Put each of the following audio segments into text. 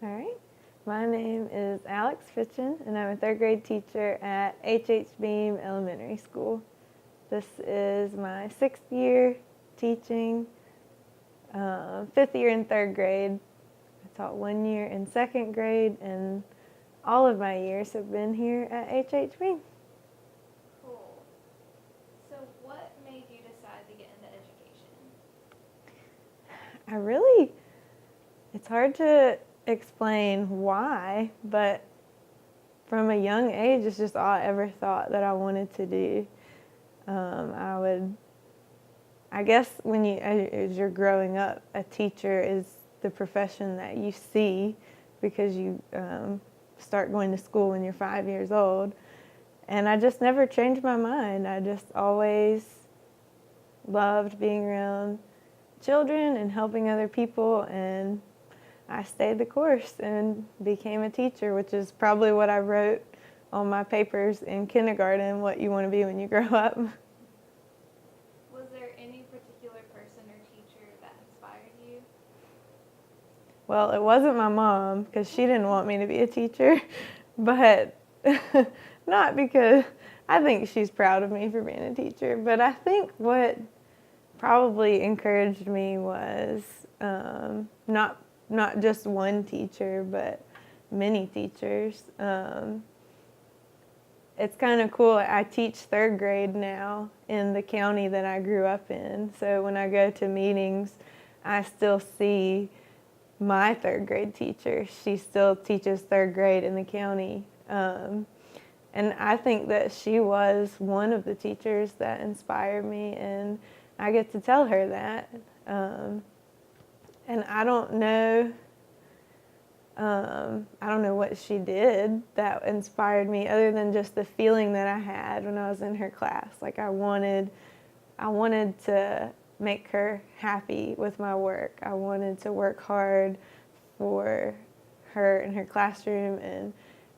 All right. My name is Alex Fitchin, and I'm a third grade teacher at H.H. Beam Elementary School. This is my 6th year teaching, 5th year in third grade. I taught 1 year in 2nd grade, and all of my years have been here at H.H. Beam. Cool. So what made you decide to get into education? It's hard to explain why, but from a young age, it's just all I ever thought that I wanted to do. I guess as you're growing up, a teacher is the profession that you see because you start going to school when you're 5 years old. And I just never changed my mind. I just always loved being around children and helping other people, and I stayed the course and became a teacher, which is probably what I wrote on my papers in kindergarten, what you want to be when you grow up. Was there any particular person or teacher that inspired you? Well, it wasn't my mom because she didn't want me to be a teacher, but not because I think she's proud of me for being a teacher, but I think what probably encouraged me was not just one teacher, but many teachers. It's kind of cool. I teach third grade now in the county that I grew up in. So when I go to meetings, I still see my third grade teacher. She still teaches third grade in the county. And I think that she was one of the teachers that inspired me, and I get to tell her that. And I don't know what she did that inspired me other than just the feeling that I had when I was in her class. Like I wanted to make her happy with my work. I wanted to work hard for her in her classroom, and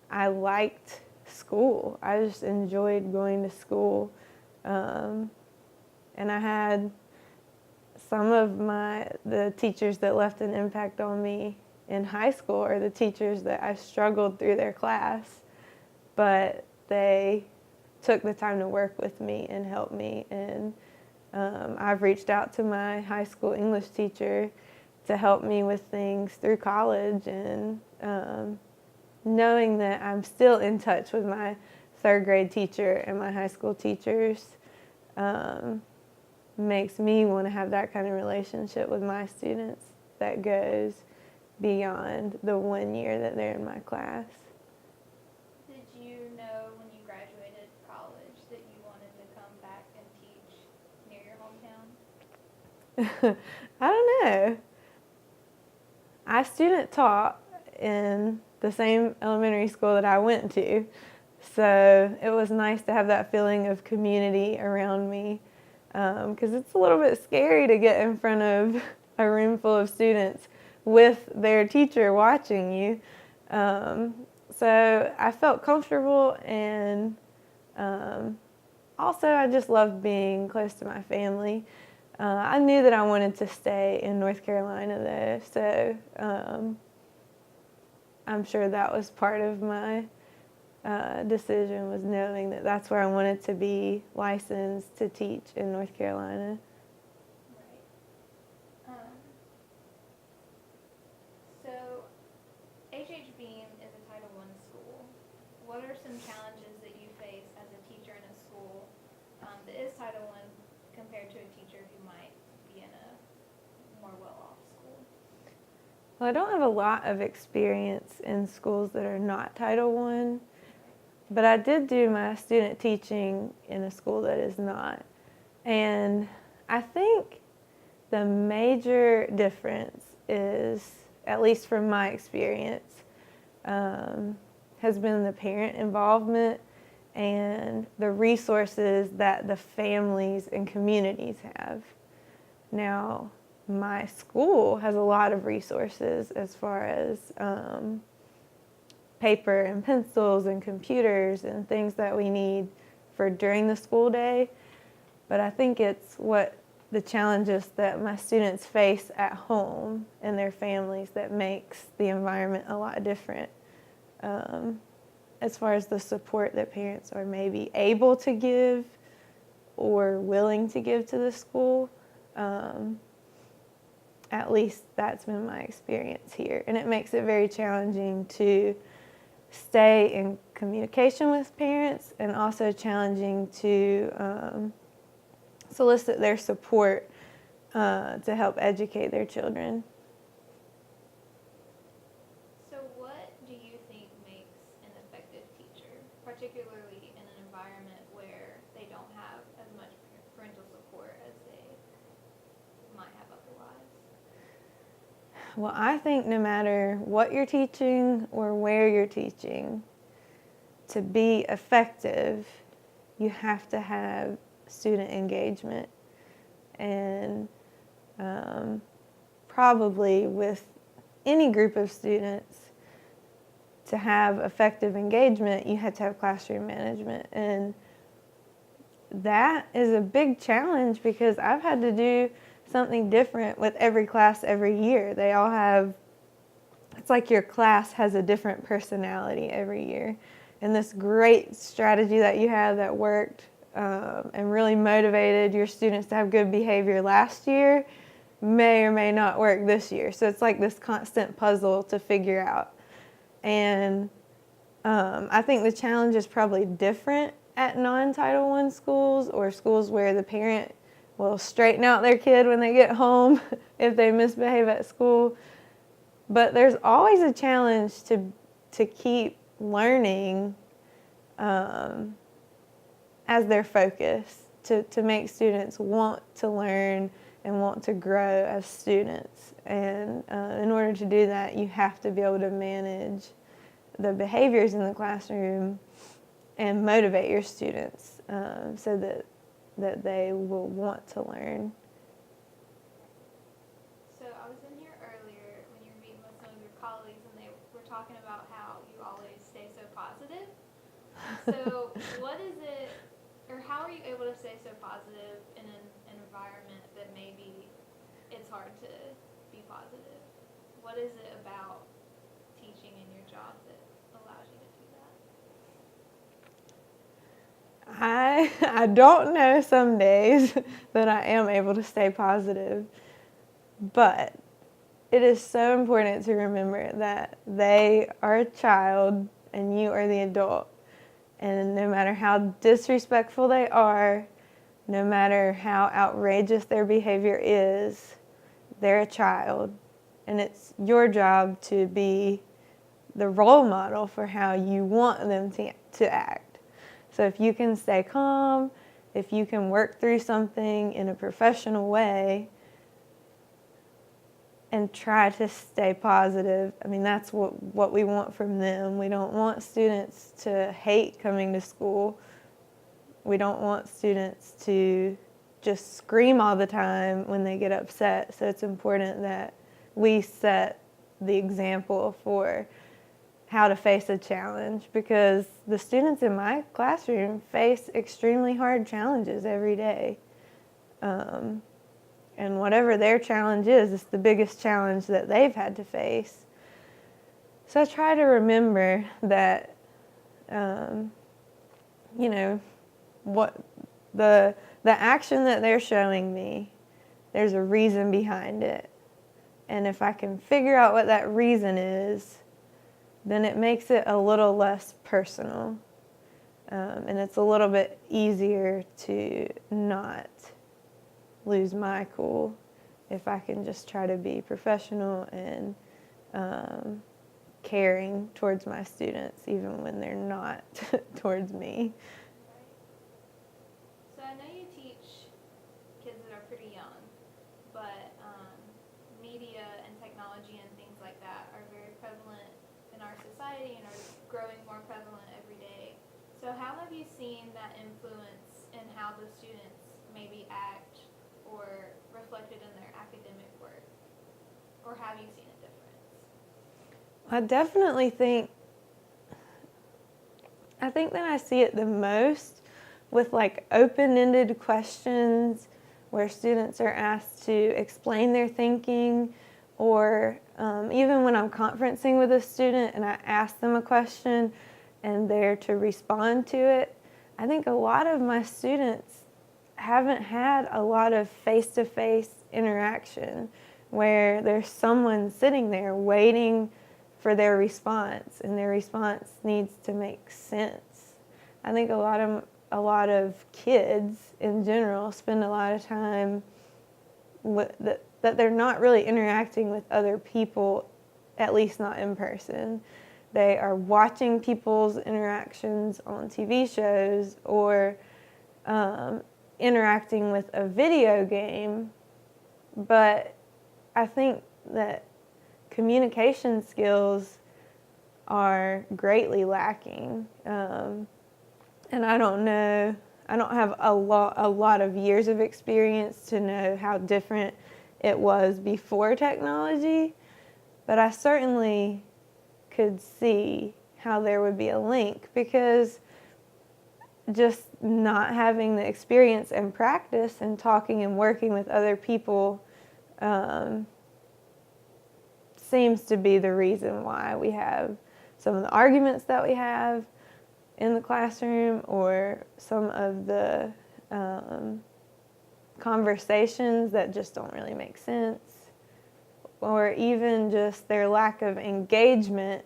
I liked school. I just enjoyed going to school. And I had some of the teachers that left an impact on me in high school are the teachers that I struggled through their class, but they took the time to work with me and help me. And I've reached out to my high school English teacher to help me with things through college, and knowing that I'm still in touch with my third grade teacher and my high school teachers makes me want to have that kind of relationship with my students that goes beyond the 1 year that they're in my class. Did you know when you graduated college that you wanted to come back and teach near your hometown? I don't know. I student taught in the same elementary school that I went to, so it was nice to have that feeling of community around me, because it's a little bit scary to get in front of a room full of students with their teacher watching you. So I felt comfortable, and also I just loved being close to my family. I knew that I wanted to stay in North Carolina though, so I'm sure that was part of my decision, was knowing that that's where I wanted to be licensed to teach in North Carolina. Right. So H.H. Beam is a Title I school. What are some challenges that you face as a teacher in a school that is Title I compared to a teacher who might be in a more well-off school? Well, I don't have a lot of experience in schools that are not Title I, but I did do my student teaching in a school that is not. And I think the major difference is, at least from my experience, has been the parent involvement and the resources that the families and communities have. Now, my school has a lot of resources as far as paper and pencils and computers and things that we need for during the school day. But I think it's what the challenges that my students face at home and their families that makes the environment a lot different. As far as the support that parents are maybe able to give or willing to give to the school, at least that's been my experience here. And it makes it very challenging to stay in communication with parents, and also challenging to solicit their support to help educate their children. So what do you think makes an effective teacher, particularly in an environment where they don't have as much parental support as they might have otherwise? Well, I think no matter what you're teaching or where you're teaching, to be effective, you have to have student engagement. And probably with any group of students, to have effective engagement, you have to have classroom management. And that is a big challenge because I've had to do something different with every class every year. They all have, it's like your class has a different personality every year. And this great strategy that you have that worked and really motivated your students to have good behavior last year may or may not work this year. So it's like this constant puzzle to figure out. And I think the challenge is probably different at non-Title I schools, or schools where the parent will straighten out their kid when they get home if they misbehave at school. But there's always a challenge to keep learning as their focus, to make students want to learn and want to grow as students. And in order to do that, you have to be able to manage the behaviors in the classroom and motivate your students so that they will want to learn. So I was in here earlier when you were meeting with some of your colleagues, and they were talking about how you always stay so positive. So what is it, or how are you able to stay so positive in an environment that maybe it's hard to be positive? What is it about teaching in your job that allows you to do that? I don't know some days that I am able to stay positive, but it is so important to remember that they are a child and you are the adult. And no matter how disrespectful they are, no matter how outrageous their behavior is, they're a child. And it's your job to be the role model for how you want them to act. So if you can stay calm, if you can work through something in a professional way and try to stay positive, I mean, that's what we want from them. We don't want students to hate coming to school. We don't want students to just scream all the time when they get upset. So it's important that we set the example for how to face a challenge, because the students in my classroom face extremely hard challenges every day. And whatever their challenge is, it's the biggest challenge that they've had to face. So I try to remember that, what the action that they're showing me, there's a reason behind it. And if I can figure out what that reason is, then it makes it a little less personal. And it's a little bit easier to not lose my cool if I can just try to be professional and caring towards my students, even when they're not towards me. Right. So I know you teach kids that are pretty young, but media and technology and things like that are very prevalent in our society and are growing more prevalent every day. So how have you seen that influence in how the students maybe act or reflected in their academic work? Or have you seen a difference? I definitely think that I see it the most with like open-ended questions where students are asked to explain their thinking, or even when I'm conferencing with a student and I ask them a question and they're to respond to it. I think a lot of my students haven't had a lot of face-to-face interaction where there's someone sitting there waiting for their response, and their response needs to make sense. I think a lot of kids in general spend a lot of time that they're not really interacting with other people, at least not in person. They are watching people's interactions on TV shows, or interacting with a video game. But I think that communication skills are greatly lacking. And I don't know, I don't have a lot of years of experience to know how different it was before technology, but I certainly could see how there would be a link, because just not having the experience and practice and talking and working with other people seems to be the reason why we have some of the arguments that we have in the classroom, or some of the conversations that just don't really make sense, or even just their lack of engagement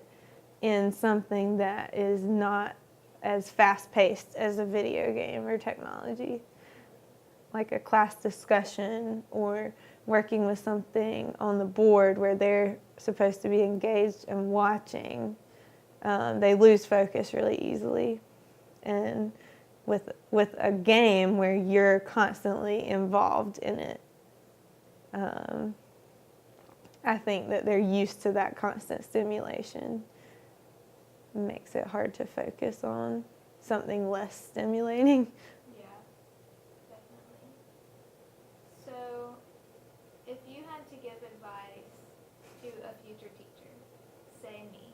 in something that is not as fast-paced as a video game or technology, like a class discussion or working with something on the board where they're supposed to be engaged and watching. They lose focus really easily. And with a game where you're constantly involved in it, I think that they're used to that constant stimulation. It makes it hard to focus on something less stimulating. Yeah, definitely. So, if you had to give advice to a future teacher, say me,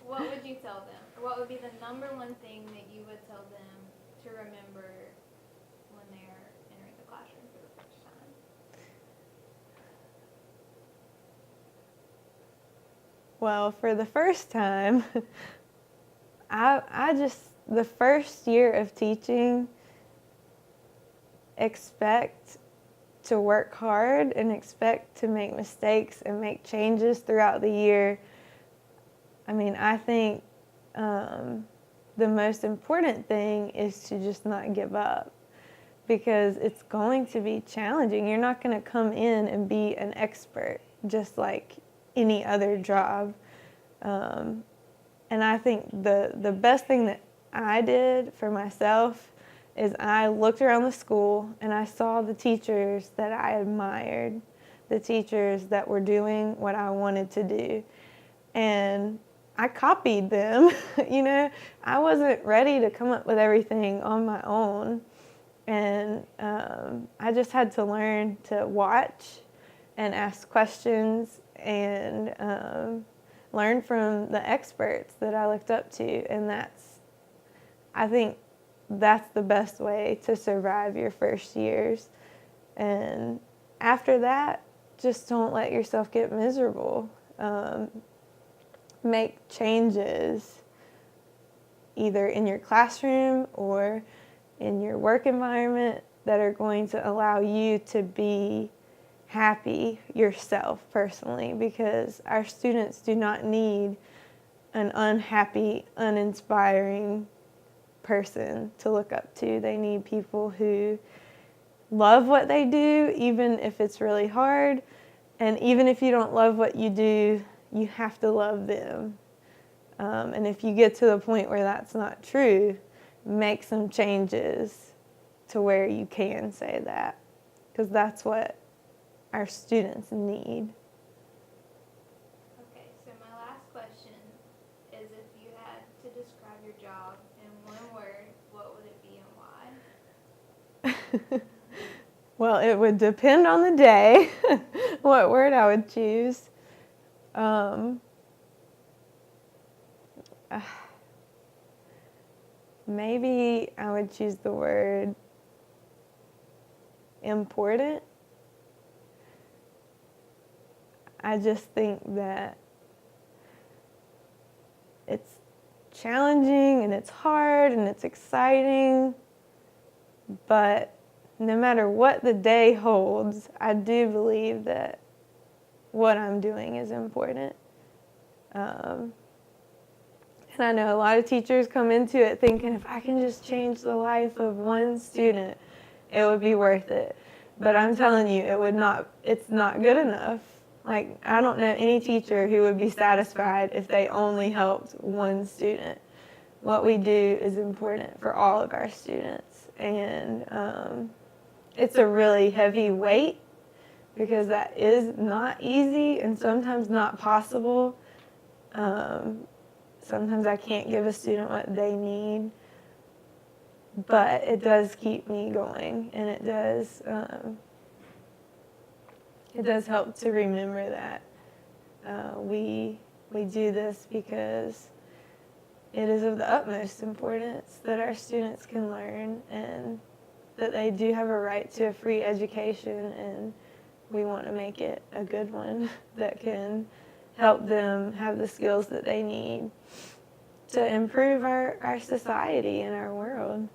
what would you tell them? Or what would be the number one thing that you would tell them to remember when they're entering the classroom for the first time? Well, for the first time, the first year of teaching, expect to work hard and expect to make mistakes and make changes throughout the year. I mean, I think the most important thing is to just not give up, because it's going to be challenging. You're not going to come in and be an expert just like any other job. And I think the best thing that I did for myself is I looked around the school and I saw the teachers that I admired, the teachers that were doing what I wanted to do. And I copied them. I wasn't ready to come up with everything on my own. And I just had to learn to watch and ask questions and learn from the experts that I looked up to. And I think that's the best way to survive your first years. And after that, just don't let yourself get miserable. Make changes either in your classroom or in your work environment that are going to allow you to be happy yourself personally, because our students do not need an unhappy, uninspiring person to look up to. They need people who love what they do, even if it's really hard. And even if you don't love what you do, you have to love them. And if you get to the point where that's not true, make some changes to where you can say that, because that's what our students need. Okay, so my last question is, if you had to describe your job in one word, what would it be and why? Well, it would depend on the day what word I would choose. Maybe I would choose the word important. I just think that it's challenging and it's hard and it's exciting, but no matter what the day holds, I do believe that what I'm doing is important. And I know a lot of teachers come into it thinking, if I can just change the life of one student, it would be worth it. But I'm telling you, it's not good enough. Like, I don't know any teacher who would be satisfied if they only helped one student. What we do is important for all of our students. And it's a really heavy weight, because that is not easy and sometimes not possible. Sometimes I can't give a student what they need, but it does keep me going, and it does help to remember that we do this because it is of the utmost importance that our students can learn, and that they do have a right to a free education, and we want to make it a good one that can help them have the skills that they need to improve our society and our world.